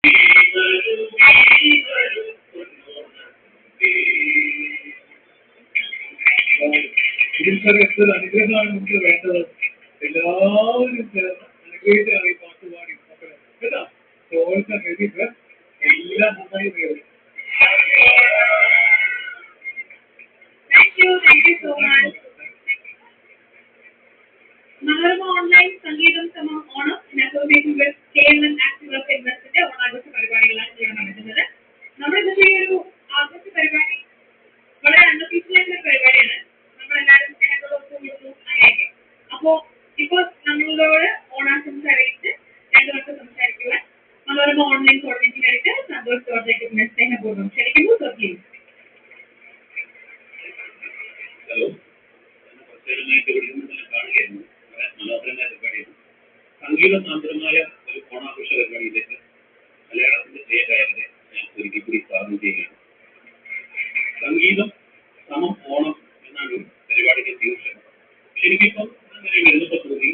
ഇതിൽ അനുഗ്രഹമാണ് നമുക്ക് വേണ്ടത്. എല്ലാവരും ചേർന്ന് അനുഗ്രഹിച്ചാണ് ഈ പാട്ടുപാടി മക്കളെ കേട്ടോ. ചോദിച്ച എഴുതിയിട്ട് എല്ലാം നന്നായി വരും. Mangalore Online Sangeetam Samam Onam in association with KMN Active Work Investment ഓണാഘോഷ പരിപാടികളാണ് ഇവിടെ നടക്കുന്നത്. നമ്മളിത് ഒരു ആഘോഷ പരിപാടി വളരെ അൺഒഫീഷ്യലായിട്ടുള്ള പരിപാടിയാണ്. നമ്മളെല്ലാവരും സ്നേഹത്തോടൊപ്പം അങ്ങനെയൊക്കെ. അപ്പോൾ ഇപ്പോൾ നമ്മളോട് ഓണാശംസ അറിയിച്ച് രണ്ടുപേർക്ക് സംസാരിക്കുവാൻ മനോരമ ഓൺലൈൻ കോർഡിനേറ്ററായിട്ട് സന്തോഷ് ജോർജ് സ്നേഹപൂർവ്വം ക്ഷണിക്കുന്നു. സത്യം. ഹലോ, കാണുകയായിരുന്നു. മനോഹരമായ പരിപാടിയാണ്. സംഗീത സാന്ദ്രമായ ഒരു ഓണാഘോഷ പരിപാടിയിലേക്ക് മലയാളത്തിന്റെ പ്രിയ ഗായകരെ ഞാൻ ഒരിക്കൽ കൂടി സ്വാഗതം ചെയ്യുകയാണ്. സംഗീതം സമം ഓണം എന്നാണ് പരിപാടിക്ക് തീർച്ചയായും. ശരിക്കും അങ്ങനെ എഴുതപ്പെട്ട തോന്നി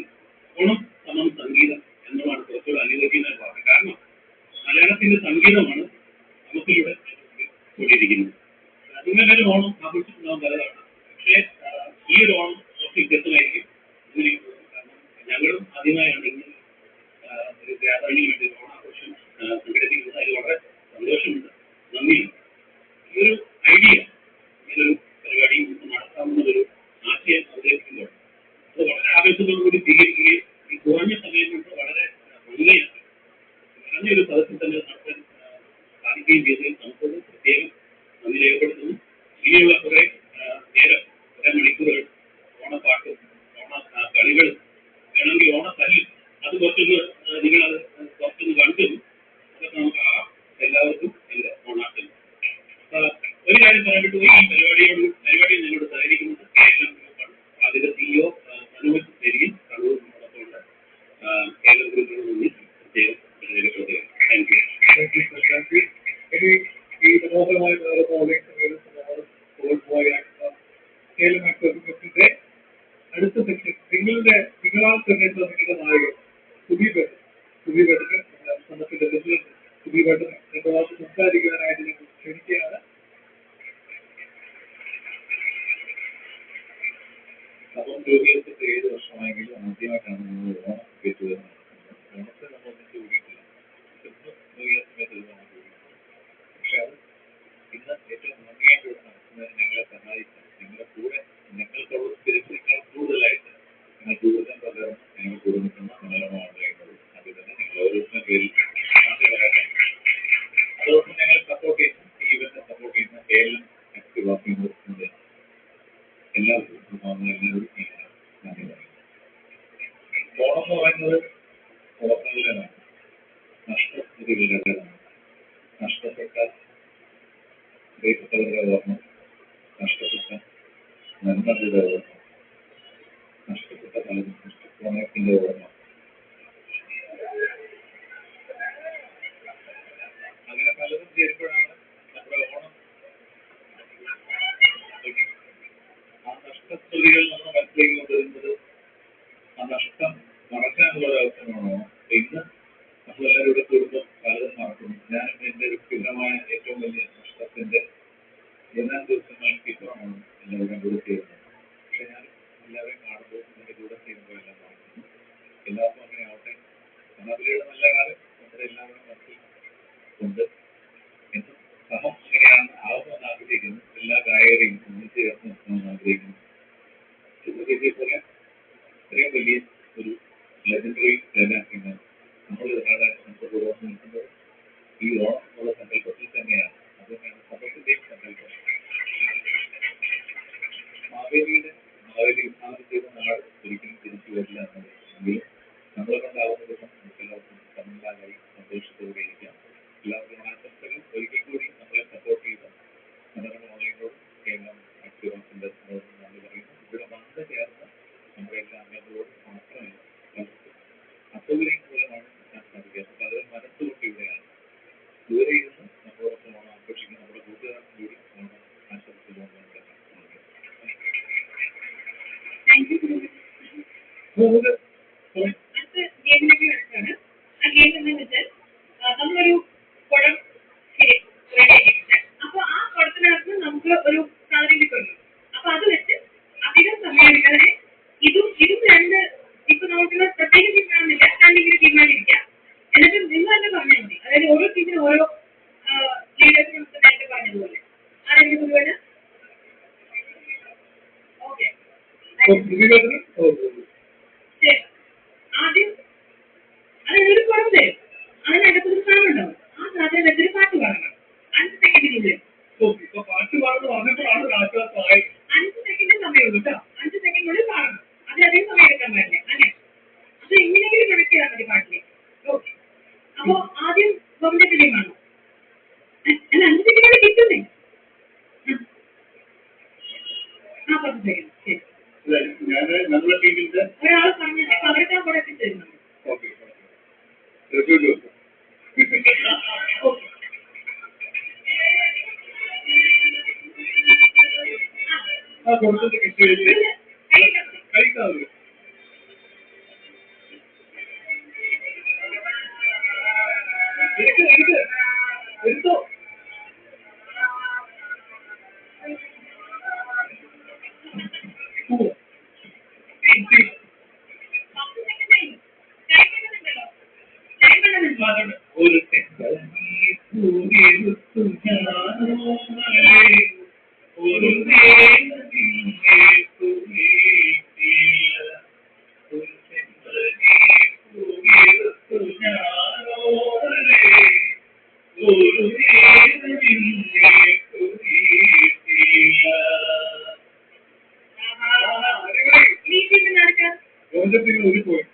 ഓണം സമം സംഗീതം എന്നതാണ് കുറച്ചുകൂടെ അനുയോജ്യമായ വാക്ക്. കാരണം മലയാളത്തിന്റെ സംഗീതമാണ് നമുക്കിവിടെ കൊണ്ടിരിക്കുന്നത്. നിങ്ങളൊരു ഓണം ആഘോഷിക്കുന്നതാവും പലതാണ്. പക്ഷേ ഈ ഒരു ഓണം കുറച്ച് വ്യത്യസ്തമായിരിക്കും. ഞങ്ങളും ആദ്യമായാണ് ഇങ്ങനെ ഒരു ഗ്യാതറിന് വേണ്ടി ഓണാഘോഷം സംഘടിപ്പിക്കുന്നത്. അതിൽ വളരെ സന്തോഷമുണ്ട്, നന്ദിയുണ്ട്. ഈ ഒരു ഐഡിയ, ഇങ്ങനൊരു പരിപാടി നടത്താവുന്നതൊരു ആശയം അവതരിപ്പിക്കുമ്പോൾ അത് വളരെ ആവേശത്തോടുകൂടി സ്വീകരിക്കുകയും ഈ കുറഞ്ഞ സമയം കൊണ്ട് വളരെ ഭംഗിയാക്കി കുറഞ്ഞൊരു സദസ്സിൽ തന്നെ നടത്താൻ സാധിക്കുകയും ചെയ്തതിൽ നമുക്കത് പ്രത്യേകം നന്ദി രേഖപ്പെടുത്തുന്നു. ഇനിയുള്ള കുറെ നേരം, കുറെ മണിക്കൂറുകൾ ഓണപ്പാട്ടും കളികളും വേണമെങ്കിൽ ഓണത്തല്ലും അത് കുറച്ചൊന്ന് നിങ്ങളത് കുറച്ചൊന്ന് കണ്ടു. അതൊക്കെ നമുക്ക് ആകാം. എല്ലാവർക്കും എൻ്റെ ഓണാശംസ. ഒരു കാര്യം പറയാനായിട്ട് ഈ പരിപാടി നിങ്ങളോട് സഹകരിക്കുന്നത് കേരളം ഗ്രൂപ്പാണ്. അതിന്റെ CEO അനുമതി തരികയും കണ്ണൂർ നമ്മോടൊപ്പം ഉണ്ട്. കേരളം ഗ്രൂപ്പിന് മുന്നിൽ പ്രത്യേകം രേഖപ്പെടുത്തുകയാണ്. Thank you. ഇനി ഈ മനോഹരമായ ഓൺലൈൻ ന്റെ അടുത്ത സെക്ഷൻ നിങ്ങളാൽ തെരഞ്ഞെടുത്ത നിങ്ങളുടെ നായകൻ സുബീപേട്ടന് സംസ്ഥാനത്തിന്റെ പ്രസിഡന്റ് സുബീപേട്ടന് രണ്ടു വാക്ക് സംസാരിക്കുവാനായിട്ട് ഞങ്ങൾ ക്ഷണിക്കുകയാണ്. അപ്പം രൂപീകരിച്ചിട്ട് 7 വർഷമായെങ്കിലും ആദ്യമായിട്ടാണ് നമ്മൾ ഓണം കേട്ടുവരുന്നത്. ഓണത്തെ നമ്മൾ ഒന്നിച്ച് കൂടിയിട്ടില്ല. സമയത്ത് ഓണം കൂടി. പക്ഷെ അത് ഇന്ന് ഏറ്റവും ഭംഗിയായിട്ട് നടത്തുന്നതിന് ഞങ്ങളെ സഹായിച്ച ഞങ്ങളുടെ കൂടെ ഞങ്ങൾക്കുള്ള സ്പിരിറ്റിനേക്കാൾ കൂടുതലായിട്ട് ഞങ്ങൾ കൂടുതൽ പകരം ഞങ്ങൾ കൂടെ നിൽക്കുന്ന മനോരമ ഓൺലൈനുകൾ അതിൽ തന്നെ ഞങ്ങൾ ഓരോരുത്തരുടെ പേരിൽ പറയട്ടെ. അതോടൊപ്പം ഞങ്ങൾ സപ്പോർട്ട് ചെയ്യുന്ന ഈ ഇവന്റിനെ സപ്പോർട്ട് ചെയ്യുന്ന കേരളം ആക്റ്റീവ് വർക്ക് യൂണിവേഴ്സിറ്റിയുടെ എല്ലാവരും നന്ദി പറയുന്നു. ഓണം എന്ന് പറയുന്നത് ഓർമ്മകളുടേതാണ്, നഷ്ടസ്ഥിതികളുടേതാണ്. നഷ്ടപ്പെട്ട പ്രിയപ്പെട്ടവരുടെ ഓർമ്മ, നഷ്ടപ്പെട്ട നന്മകളുടെ ഓർമ്മ, നഷ്ടപ്പെട്ട പലതും പ്രണയത്തിന്റെ ഓർമ്മ. അങ്ങനെ പലതും ചേരുമ്പോഴാണ് നമ്മുടെ ഓണം. ആ നഷ്ടസ്ഥിതികൾ നമ്മുടെ മനസ്സിലേക്ക് കൊണ്ടുവരുന്നത് ആ നഷ്ടം മറക്കാനുള്ള ഒരു അവസരമാണ് ഓണം. ഇന്ന് നമ്മളെല്ലാവരും ഇവിടെ കൂടുമ്പോൾ പലതും മറക്കുന്നു. ഞാനും എൻ്റെ വ്യക്തിപരമായ ഏറ്റവും വലിയ നഷ്ടത്തിന്റെ ഏതാനും ദിവസങ്ങൾക്ക് ഇപ്പോഴാണ് എല്ലാവരും കൂടെ ചെയ്യുന്നത്. പക്ഷെ ഞാൻ എല്ലാവരെയും കാണുമ്പോൾ എൻ്റെ കൂടെ ചെയ്യുമ്പോൾ എല്ലാം മറക്കുന്നു. എല്ലാവർക്കും അങ്ങനെ ആവട്ടെ. അതിലൂടെ നല്ല കാലം നമ്മുടെ എല്ലാവരും മനസ്സിൽ ഉണ്ട് എന്നും സമം അങ്ങനെയാണ് ആവുമെന്ന് ആഗ്രഹിക്കുന്നു. എല്ലാ ഗായകരെയും ഒന്നിച്ച് ചേർന്ന് നിർത്തണമെന്ന് ആഗ്രഹിക്കുന്നു. ചിത്രചേച്ചിയെ പോലെ ഇത്രയും വലിയ ഒരു ലെജൻഡറി കലാകാരനെ നമ്മൾ ഒരാളെ നമുക്ക് പുറത്ത് നിൽക്കുന്നത് ഈ ഓണം എന്നുള്ള സങ്കല്പത്തിൽ തന്നെയാണ്. അതുതന്നെയാണ് സമയത്തിന്റെയും സങ്കല്പം. മാവേലി വിഭാവനം ചെയ്ത നാട് ഒരിക്കലും തിരിച്ചു വരില്ല എന്നത്. എങ്കിലും നമ്മളെ കൊണ്ടാവുന്ന ദിവസം നമുക്കെല്ലാവർക്കും സമ്മതമായി സന്തോഷത്തോടെ ഇരിക്കാം. എല്ലാവർക്കും ആശംസകൾ. ഒരിക്കൽ കൂടി നമ്മളെ സപ്പോർട്ട് ചെയ്ത മനോരമ ഓൺലൈനോടും കേരളം ആക്റ്റീവ് വർക്കിന്റെ നന്ദി പറയുന്നു. ഇവിടെ വന്ന് ചേർന്ന് നമ്മുടെ എല്ലാ അംഗങ്ങളോടും മാത്രമല്ല പലർക്കും അസൗകര്യം മൂലമാണ് ഞാൻ സാധിക്കാത്തത്. പലരും മനസ്സുകൊണ്ട് ഇവിടെയാണ്. ദൂരെ ഇരുന്ന് നമ്മളോടൊപ്പം ഓണം ആഘോഷിക്കുന്ന നമ്മുടെ കൂട്ടുകാർക്ക് കൂടി ഓണം ആശംസിച്ചുകൊണ്ട് ഗെയിമിലേക്ക് വെച്ചാണ്. ആ ഗെയിം എന്ന് വെച്ചാൽ നമ്മളൊരു കുടം റെഡിയാക്കിയിട്ടുണ്ട്. അപ്പൊ ആ കുടത്തിനകത്ത് നമുക്ക് ഒരു സാധനം കിട്ടുമല്ലോ. അപ്പൊ അത് വെച്ച് അധികം സമയം എടുക്കാതെ ഇതും രണ്ട് ഇപ്പൊ നമുക്ക് പ്രത്യേകം തീരുമാനമില്ല, രണ്ടിങ്ങനെ തീരുമാനിക്കാം. എന്നിട്ട് നിങ്ങൾ തന്നെ പറഞ്ഞാൽ മതി. അതായത് ഓരോ ടീമിനും ഓരോ ലീഡേഴ്സ് നമുക്ക് നേരത്തെ പറഞ്ഞതുപോലെ ആരെങ്കിലും കൊണ്ടുപോയിട്ട് ഓക്കെ ശരി. ആദ്യം അതിനൊരു കുടം തരും, അതിനകത്തൊരു സാധനം ഉണ്ടാവും. ആ സാധനം വെച്ചൊരു പാട്ട് പാടണം 5 സെക്കൻഡിനുള്ളിൽ. പാട്ട് പാടുന്നു പറഞ്ഞപ്പോഴാണ് ആശ്വാസമായി. 5 സെക്കൻഡ് സമയമുള്ളൂ കേട്ടോ. 5 സെക്കൻഡിനുള്ളിൽ പാടണം. അതിലധികം സമയം എടുക്കാൻ പാടില്ല. അങ്ങനെ അത് എങ്ങനെയെങ്കിലും കണക്ട് ചെയ്താൽ മതി പാട്ടില്. ഓക്കെ. അപ്പൊ ആദ്യം ഗോവിന്ദ ഫിലിമാണോ? അല്ല, 5 സെക്കൻഡ് കിട്ടുന്നേ. 40 സെക്കൻഡ്. ശരി. നമ്മുടെ ടീമിന്റെ ഒരാൾ പറഞ്ഞിട്ട് അവർക്ക് ആ കൂടെ എത്തിച്ചേരുന്നു. ഓക്കെ ആ കൊടുത്തത് കിട്ടിയത് കഴിക്കാതെ എടുത്തോ. ഒരു ഒരു പോയി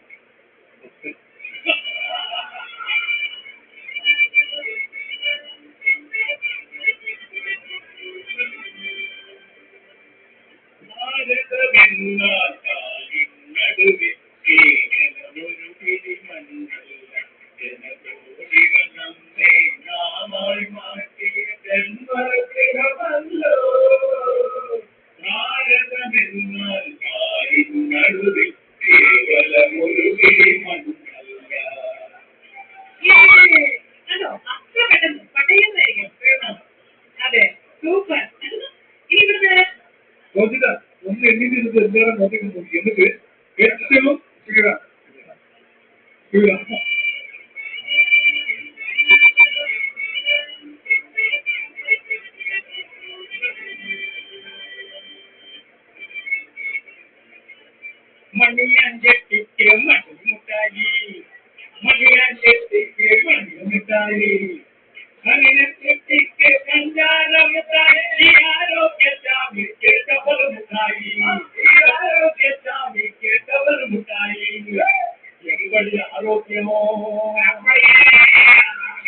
അതെ, സൂപ്പർ. ഇനി ഇവിടുന്ന് നോക്കിട്ടാ ഒന്ന് എണ്ണിട്ട് എന്തായാലും നോക്കി എന്നിട്ട് ഏറ്റവും മണിയാഞ്ചെട്ടിക്ക് മണിമുട്ടായി, മണിയാഞ്ചെട്ടിക്ക് മണിമുട്ടായി, മണിയാഞ്ചെട്ടിക്ക് പഞ്ചാരമുട്ടായി, ആരോഗ്യസ്വാമിക്ക് ഡബൽ മുട്ടായി, ആരോഗ്യസ്വാമിക്ക് ഡബൽ മുട്ടായി. എവിടെ ആരോഗ്യമോ